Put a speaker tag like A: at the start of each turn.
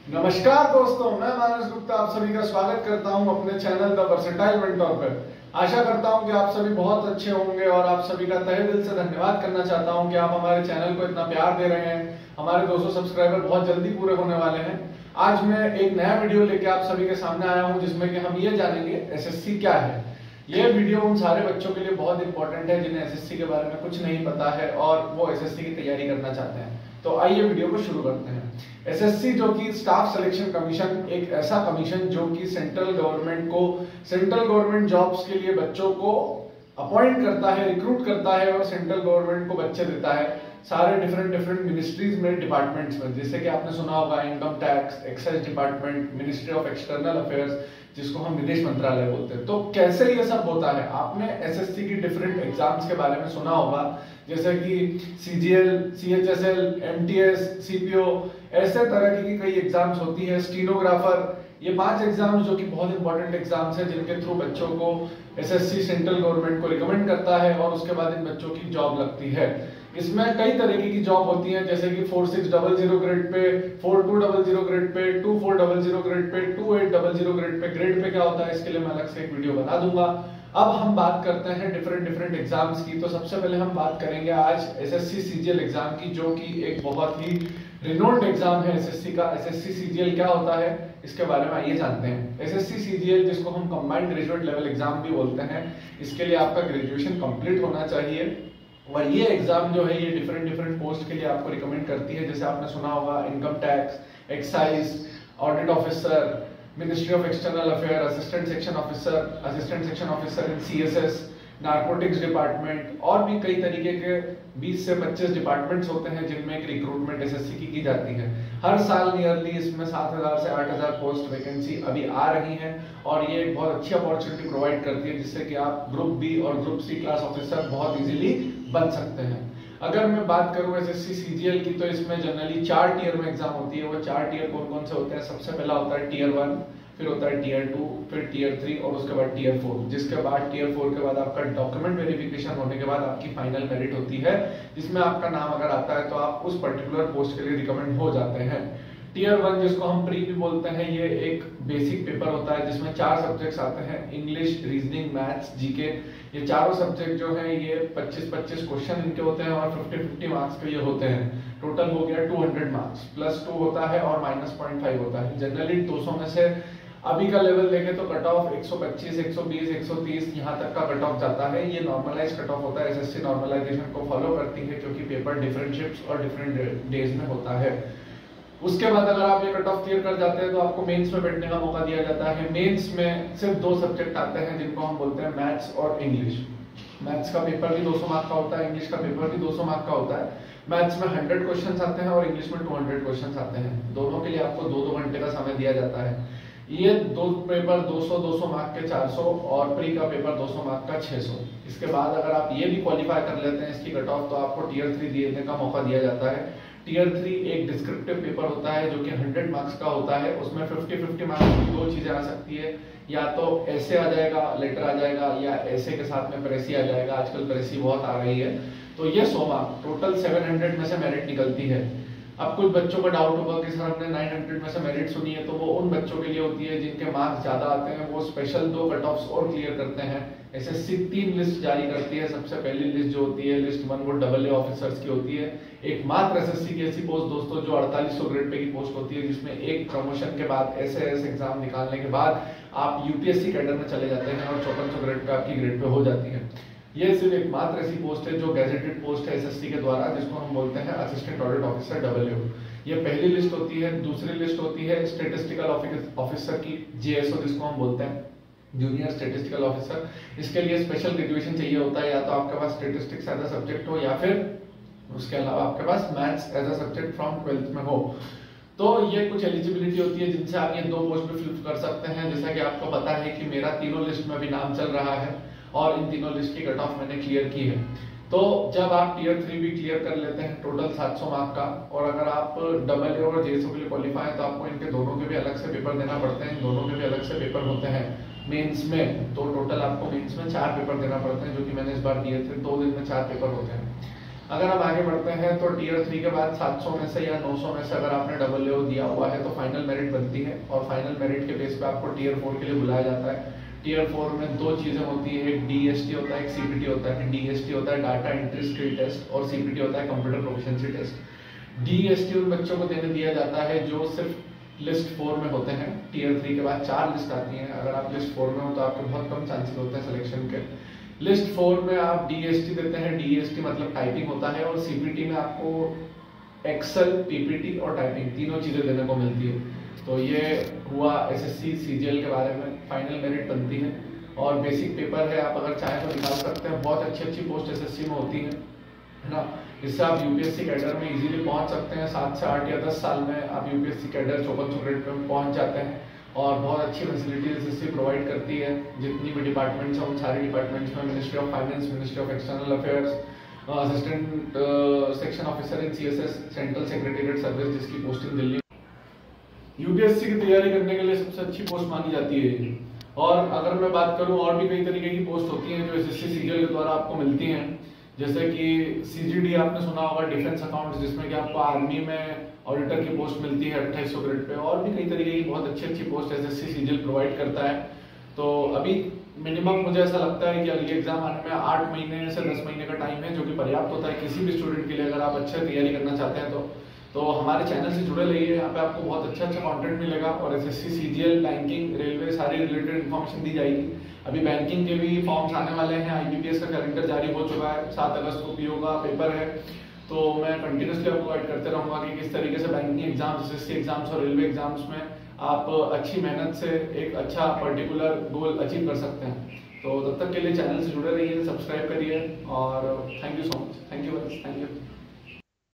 A: नमस्कार दोस्तों, मैं मानस गुप्ता आप सभी का स्वागत करता हूं अपने चैनल द वर्सेटाइल मेंटोर पर। आशा करता हूं कि आप सभी बहुत अच्छे होंगे और आप सभी का तहे दिल से धन्यवाद करना चाहता हूं कि आप हमारे चैनल को इतना प्यार दे रहे हैं। हमारे 200 सब्सक्राइबर बहुत जल्दी पूरे होने वाले हैं। आज मैं एक नया वीडियो लेके आप सभी के सामने आया हूँ जिसमें कि हम ये जानेंगे एसएससी क्या है। ये वीडियो उन सारे बच्चों के लिए बहुत इंपॉर्टेंट है जिन्हें एसएससी के बारे में कुछ नहीं पता है और वो एसएससी की तैयारी करना चाहते हैं। तो आइए वीडियो को शुरू करते हैं। एसएससी जो कि स्टाफ सिलेक्शन कमीशन, एक ऐसा कमीशन जो कि सेंट्रल गवर्नमेंट जॉब्स के लिए बच्चों को अपॉइंट करता है, रिक्रूट करता है और सेंट्रल गवर्नमेंट को बच्चे देता है सारे डिफरेंट मिनिस्ट्रीज में, डिपार्टमेंट्स में। जैसे कि आपने सुना होगा income tax, excise department, ministry of external affairs जिसको हम विदेश मंत्रालय बोलते हैं। तो कैसे ये सब होता है, आपने एसएससी की डिफरेंट एग्जाम्स के बारे में सुना होगा जैसे कि सीजीएल, सीएचएसएल, एमटीएस, सीपीओ, ऐसे तरह की कई एग्जाम्स होती है। स्टीनोग्राफर, ये 5 एग्जाम्स जो कि बहुत इंपॉर्टेंट एग्जाम्स हैं जिनके थ्रू बच्चों को एसएससी सेंट्रल गवर्नमेंट को रिकमेंड करता है और उसके बाद इन बच्चों की जॉब लगती है। इसमें कई तरीके की जॉब होती हैं जैसे कि 4600 grade pay, 4200 grade pay, 2400 grade pay, 2800 grade pay. Grade pay क्या होता है इसके लिए मैं अलग से एक वीडियो बना दूंगा। अब हम बात करते हैं डिफरेंट एग्जाम्स की। तो सबसे पहले हम बात करेंगे आज एसएससी सीजीएल एग्जाम की, जो कि एक बहुत ही रिनोन्ड एग्जाम है एसएससी का। एसएससी सीजीएल क्या होता है इसके बारे में आइए जानते हैं। एसएससी सीजीएल जिसको हम कंबाइंड ग्रेजुएट लेवल एग्जाम भी बोलते हैं, इसके लिए आपका ग्रेजुएशन कंप्लीट होना चाहिए और ये एग्जाम जो है ये डिफरेंट पोस्ट के लिए आपको रिकमेंड करती है। जैसे आपने सुना होगा income tax, excise, audit officer, ministry of external affair, assistant section officer in CSS, narcotics department और भी कई तरीके के 20 से 25 डिपार्टमेंट्स होते हैं जिनमें एक रिक्रूटमेंट एसएससी की जाती है। हर साल नियरली इसमें 7000 से 8000 पोस्ट वैकेंसी अभी आ रही हैं और ये एक बहुत अच्छी अपॉर्चुनिटी प्रोवाइड करती है जिससे कि आप ग्रुप बी और ग्रुप सी क्लास ऑफिसर बहुत इजीली बन सकते हैं। अगर मैं बात करूं एसएससी सीजीएल की तो इसमें जनरली 4 टियर में एग्जाम होती है। वो 4 टियर कौन से होते हैं? सबसे पहला होता है टियर 1, फिर होता है टियर 2, फिर टियर 3 और उसके बाद टियर 4। जिसके बाद टियर 4 के बाद आपका डॉक्यूमेंट वेरिफिकेशन होने के बाद आपकी फाइनल मेरिट होती है जिसमें आपका नाम अगर आता है तो आप उस पर्टिकुलर पोस्ट के लिए रिकमेंड हो जाते हैं। टियर 1 जिसको हम प्री भी बोलते हैं, ये एक बेसिक पेपर होता है जिसमें 4 सब्जेक्ट्स आते हैं, इंग्लिश, रीजनिंग, मैथ्स, जीके। ये चारों सब्जेक्ट जो हैं ये 25-25 क्वेश्चन इनके होते हैं और 50-50 मार्क्स के ये होते हैं। टोटल हो गया 200 मार्क्स, +2 होता है और -0.5 होता है। जनरली 200 में से अभी का लेवल देखें तो कट ऑफ 125, 120, 130 यहाँ तक का कट ऑफ जाता है। ये नॉर्मलाइज कट ऑफ होता है, एसएससी नॉर्मलाइजेशन को फॉलो करती है क्योंकि पेपर डिफरेंट शिफ्ट्स और डिफरेंट डेज में होता है। उसके बाद अगर आप ये कट ऑफ क्लियर कर जाते हैं तो आपको मेंस में बैठने का मौका दिया जाता है। मेंस में सिर्फ 2 सब्जेक्ट आते हैं जिनको हम बोलते हैं मैथ्स और इंग्लिश। मैथ्स का पेपर भी 200 मार्क का होता है, इंग्लिश का पेपर भी 200 मार्क का होता है। मैथ्स में 100 क्वेश्चंस आते हैं और इंग्लिश में 200 क्वेश्चंस आते हैं। दोनों के लिए आपको 2-2 घंटे का समय दिया जाता है। ये 2 पेपर 200 मार्क के 400 और प्री का पेपर 200 मार्क का 600। इसके बाद अगर आप ये भी क्वालिफाई कर लेते हैं इसकी कट ऑफ तो आपको टियर 3 देने का मौका दिया जाता है। टियर 3 एक डिस्क्रिप्टिव पेपर होता है जो कि 100 मार्क्स का होता है। उसमें 50-50 मार्क्स की 2 चीजें आ सकती है, या तो ऐसे आ जाएगा, लेटर आ जाएगा, या ऐसे के साथ में प्रेसी आ जाएगा। आजकल प्रेसी बहुत आ रही है। तो ये 100 मार्क, टोटल 700 में से मेरिट निकलती है। अब कुछ बच्चों का डाउट होगा कि सर हमने 900 में से मेरिट सुनी है, तो वो उन बच्चों के लिए होती है जिनके मार्क्स ज्यादा आते हैं। वो स्पेशल 2 कट ऑफ्स और क्लियर करते हैं। एसएससी 3 लिस्ट जारी करती है। सबसे पहली लिस्ट जो होती है लिस्ट 1 वो AA ऑफिसर्स की होती है। एकमात्र एसएससी की ऐसी पोस्ट दोस्तों जो 4800 ग्रेड पे की पोस्ट होती है जिसमें एक प्रमोशन के बाद एसएएस एग्जाम निकालने के बाद आप यूपीएससी कैडर में चले जाते हैं और 5400 ग्रेड पे आपकी ग्रेड पे हो जाती है। ये सिर्फ एकमात्र ऐसी पोस्ट है जो गैजेटेड पोस्ट है एसएससी के द्वारा, जिसको हम बोलते हैं असिस्टेंट ऑडिट ऑफिसर AA। ये पहली लिस्ट होती है। दूसरी लिस्ट होती है स्टैटिस्टिकल ऑफिसर की, जेएसओ जिसको हम बोलते हैं, जूनियर स्टैटिस्टिकल ऑफिसर। इसके लिए स्पेशल ग्रेजुएशन चाहिए होता है, या तो आपके पास स्टैटिस्टिक्स एज अ सब्जेक्ट हो या फिर उसके अलावा आपके पास maths as a subject from 12th में हो। तो ये कुछ एलिजिबिलिटी होती है जिनसे आप ये 2 पोस्ट पे फिल कर सकते हैं। जैसा कि आपको पता है कि मेरा तीनों लिस्ट में भी नाम चल रहा है और इन तीनों लिस्ट की कट ऑफ मैंने क्लियर की है। तो जब आप टियर 3 भी क्लियर कर लेते हैं टोटल 700 मार्क का, और अगर आप AA और जेएसओ के लिए क्वालिफाई है तो आपको इनके दोनों के भी अलग से पेपर देना पड़ते हैं। दोनों के भी अलग से पेपर होते हैं मेंस में। तो टोटल आपको मेंस में 4 पेपर देना पड़ते हैं जो कि मैंने इस बार दिए थे। 2 दिन में 4 पेपर होते हैं। अगर हम आगे बढ़ते हैं तो टीयर 3 के बाद 700 में से या 900 में से अगर आपने डबल लेवल दिया हुआ है तो फाइनल मेरिट बनती है, और फाइनल मेरिट के बेस पे आपको टीयर 4 के लिए बुलाया जाता है। टीयर 4 में दो चीजें होती है, एक डीएसटी होता है, एक सीपीटी होता है। डीएसटी होता है डाटा एंट्री स्किल टेस्ट और सीपीटी होता है कंप्यूटर प्रोफिशिएंसी टेस्ट। डीएसटी उन बच्चों को देने दिया जाता है जो सिर्फ लिस्ट 4 में होते हैं। टीयर 3 के बाद 4 लिस्ट आती हैं, अगर आप लिस्ट 4 में हो तो आपके बहुत कम चांसेस होते हैं सिलेक्शन के। लिस्ट 4 में आप डीएसटी देते हैं, डीएसटी मतलब टाइपिंग होता है, और सीपीटी में आपको एक्सेल, पीपीटी और टाइपिंग तीनों चीजें देने को मिलती है। तो ये हुआ एसएससी सीजीएल के बारे में। फाइनल मेरिट बनती है और बेसिक पेपर है, आप अगर चाहें तो निकाल सकते हैं। बहुत अच्छी अच्छी पोस्ट एसएससी में होती है ना, जिससे आप यूपीएससी कैडर में इजीली पहुंच सकते हैं। 7 से 8 या 10 साल में आप यूपीएससी कैडर 5400 ग्रेड पे पहुंच जाते हैं, और बहुत अच्छी फैसिलिटीज एसएससी प्रोवाइड करती है। जितनी भी डिपार्टमेंट्स हैं उन सारे डिपार्टमेंट्स में ministry of finance, ministry of external affairs, assistant section officer in CSS, central secretariat service, जिसकी पोस्टिंग दिल्ली यूपीएससी की तैयारी करने के लिए सबसे अच्छी पोस्ट मानी जाती है। और अगर मैं बात करूं, और भी कई तरीके की पोस्ट होती हैं जो एसएससी सीजीएल के द्वारा आपको मिलती हैं, जैसे कि सीजीडी आपने सुना होगा, डिफेंस अकाउंट्स, जिसमें कि आपको आर्मी में ऑडिटर की पोस्ट मिलती है 2800 ग्रेड पे। और भी कई तरीके की बहुत अच्छी अच्छी पोस्ट एसएससी सीजीएल प्रोवाइड करता है। तो अभी मिनिमम मुझे ऐसा लगता है कि अगली एग्जाम आने में 8 महीने से 10 महीने का टाइम है, जो कि पर्याप्त होता है किसी भी स्टूडेंट के लिए, अगर आप अच्छे तैयारी करना चाहते हैं तो हमारे चैनल से जुड़े रहिए। यहाँ पे आपको बहुत अच्छा अच्छा कंटेंट मिलेगा, और एसएससी सीजीएल, बैंकिंग, रेलवे, सारी रिलेटेड इन्फॉर्मेशन दी जाएगी। अभी बैंकिंग के भी फॉर्म्स आने वाले हैं, आईबीपीएस का कैलेंडर जारी हो चुका है, 7 अगस्त को पीओ का पेपर है। तो मैं कंटिन्यूसली आपको गाइड करते रहूंगा कि किस तरीके से बैंकिंग एग्जाम्स, एसएससी एग्जाम्स और रेलवे एग्जाम्स में आप अच्छी मेहनत से एक अच्छा पर्टिकुलर गोल अचीव कर सकते हैं। तो तब तक के लिए चैनल से जुड़े रहिए, सब्सक्राइब करिए, और thank you so much, thank you.